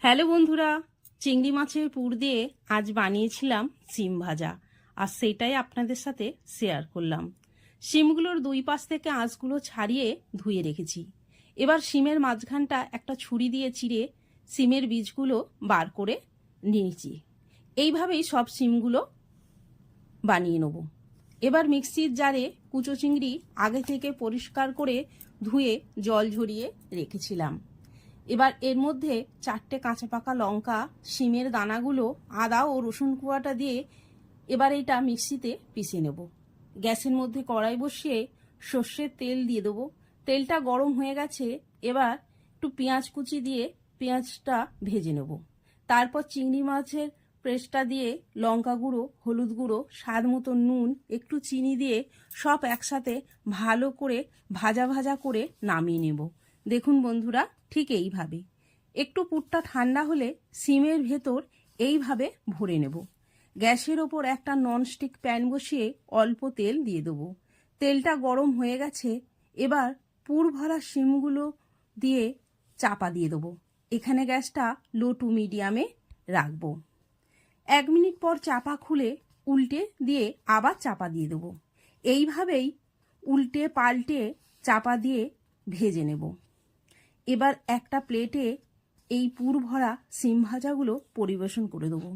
Hello বন্ধুরা, চিংড়ি মাছের পুর দিয়ে আজ বানিয়েছিলাম সিম ভাজা, আর সেটাই আপনাদের সাথে শেয়ার করলাম। সিমগুলোর দুই পাশ থেকে আঁশগুলো ছাড়িয়ে ধুয়ে রেখেছি। এবার সিমের মাঝখানটা একটা ছুরি দিয়ে চিড়ে সিমের বীজগুলো বার করে নিয়েছি। এইভাবেই সব সিমগুলো বানিয়ে নেব। এবার মিক্সির জারে কুচো চিংড়ি আগে থেকে পরিষ্কার করে ধুয়ে জল ঝরিয়ে রেখেছিলাম। এবার এর মধ্যে 4টে কাঁচা পাকা লঙ্কা, শিমের দানাগুলো, আদা ও রসুন কুয়াটা দিয়ে এবার এটা মিক্সিতে পিষে নেব। গ্যাসের মধ্যে কড়াই বসিয়ে সর্ষের তেল দিয়ে দেবো। তেলটা গরম হয়ে গেছে, এবার একটু পেঁয়াজ কুচি দিয়ে পেঁয়াজটা ভেজে নেব। তারপর চিংড়ি মাছের পেস্টটা দিয়ে লঙ্কা গুঁড়ো, হলুদ গুঁড়ো, স্বাদ মতো নুন, একটু চিনি দিয়ে সব একসাথে ভালো করে ভাজা ভাজা করে নামিয়ে নেব। দেখুন বন্ধুরা, ঠিক এইভাবে। একটু পুরটা ঠান্ডা হলে সিমের ভেতর এইভাবে ভরে নেব। গ্যাসের ওপর একটা ননস্টিক প্যান বসিয়ে অল্প তেল দিয়ে দেবো। তেলটা গরম হয়ে গেছে, এবার পুর ভরা সিমগুলো দিয়ে চাপা দিয়ে দেবো। এখানে গ্যাসটা লো টু মিডিয়ামে রাখবো। 1 মিনিট পর চাপা খুলে উল্টে দিয়ে আবার চাপা দিয়ে দেবো। এইভাবেই উল্টে পাল্টে চাপা দিয়ে ভেজে নেব। এবার একটা প্লেটে এই পুর ভরা সিম ভাজাগুলো পরিবেশন করে দেবো।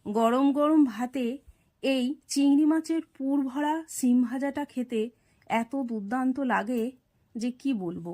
গরম গরম ভাতে এই চিংড়ি মাছের পুর ভরা সিম ভাজাটা খেতে এত দুর্দান্ত লাগে যে কি বলবো।